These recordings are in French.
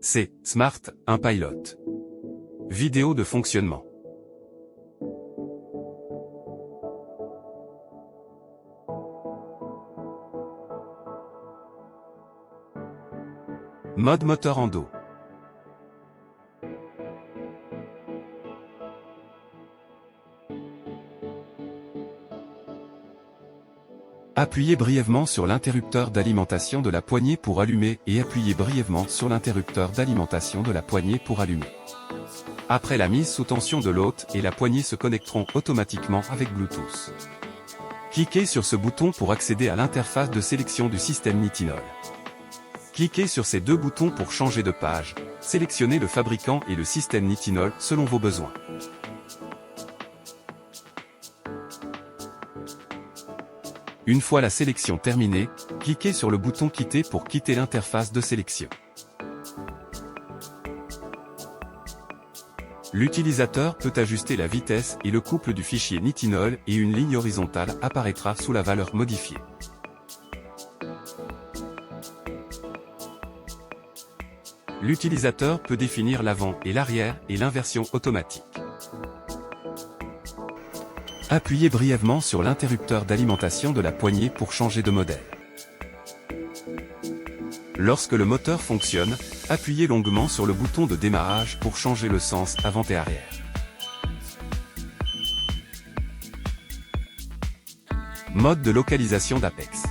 C'est Smart, un pilote. Vidéo de fonctionnement. Mode moteur en dos. Appuyez brièvement sur l'interrupteur d'alimentation de la poignée pour allumer et appuyez brièvement sur l'interrupteur d'alimentation de la poignée pour allumer. Après la mise sous tension de l'hôte et la poignée se connecteront automatiquement avec Bluetooth. Cliquez sur ce bouton pour accéder à l'interface de sélection du système Nitinol. Cliquez sur ces deux boutons pour changer de page, sélectionnez le fabricant et le système Nitinol selon vos besoins. Une fois la sélection terminée, cliquez sur le bouton Quitter pour quitter l'interface de sélection. L'utilisateur peut ajuster la vitesse et le couple du fichier Nitinol et une ligne horizontale apparaîtra sous la valeur modifiée. L'utilisateur peut définir l'avant et l'arrière et l'inversion automatique. Appuyez brièvement sur l'interrupteur d'alimentation de la poignée pour changer de modèle. Lorsque le moteur fonctionne, appuyez longuement sur le bouton de démarrage pour changer le sens avant et arrière. Mode de localisation d'Apex.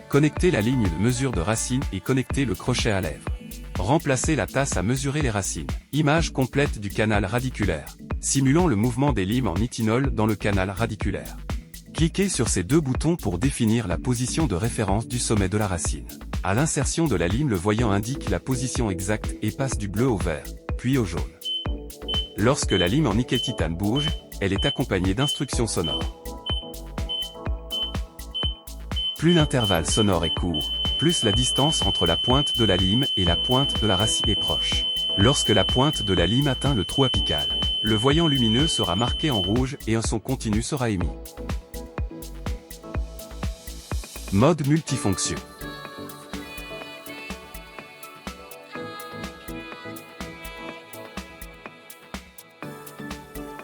Connectez la ligne de mesure de racine et connectez le crochet à lèvres. Remplacez la tasse à mesurer les racines. Image complète du canal radiculaire, simulant le mouvement des limes en nitinol dans le canal radiculaire. Cliquez sur ces deux boutons pour définir la position de référence du sommet de la racine. À l'insertion de la lime, le voyant indique la position exacte et passe du bleu au vert, puis au jaune. Lorsque la lime en nickel titane bouge, elle est accompagnée d'instructions sonores. Plus l'intervalle sonore est court, plus la distance entre la pointe de la lime et la pointe de la racine est proche. Lorsque la pointe de la lime atteint le trou apical, le voyant lumineux sera marqué en rouge et un son continu sera émis. Mode multifonction.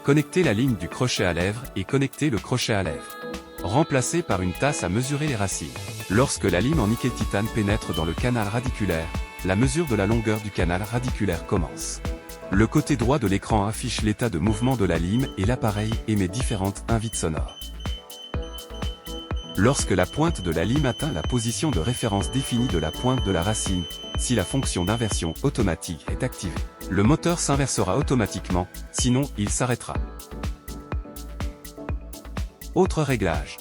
Connectez la ligne du crochet à lèvres et connectez le crochet à lèvres. Remplacé par une tasse à mesurer les racines. Lorsque la lime en nickel titane pénètre dans le canal radiculaire, la mesure de la longueur du canal radiculaire commence. Le côté droit de l'écran affiche l'état de mouvement de la lime et l'appareil émet différentes invites sonores. Lorsque la pointe de la lime atteint la position de référence définie de la pointe de la racine, si la fonction d'inversion automatique est activée, le moteur s'inversera automatiquement, sinon il s'arrêtera. Autre réglage.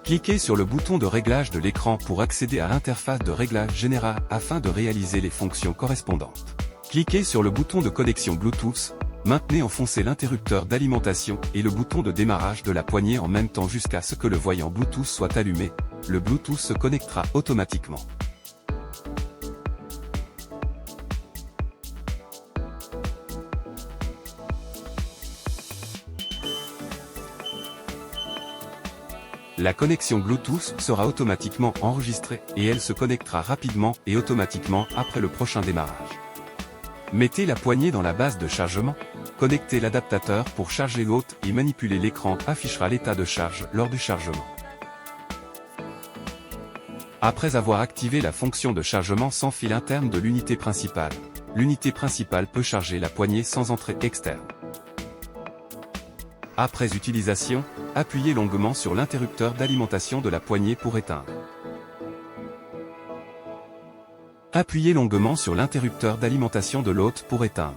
Cliquez sur le bouton de réglage de l'écran pour accéder à l'interface de réglage général afin de réaliser les fonctions correspondantes. Cliquez sur le bouton de connexion Bluetooth, maintenez enfoncé l'interrupteur d'alimentation et le bouton de démarrage de la poignée en même temps jusqu'à ce que le voyant Bluetooth soit allumé, le Bluetooth se connectera automatiquement. La connexion Bluetooth sera automatiquement enregistrée et elle se connectera rapidement et automatiquement après le prochain démarrage. Mettez la poignée dans la base de chargement, connectez l'adaptateur pour charger l'hôte et manipuler l'écran affichera l'état de charge lors du chargement. Après avoir activé la fonction de chargement sans fil interne de l'unité principale peut charger la poignée sans entrée externe. Après utilisation, appuyez longuement sur l'interrupteur d'alimentation de la poignée pour éteindre. Appuyez longuement sur l'interrupteur d'alimentation de l'hôte pour éteindre.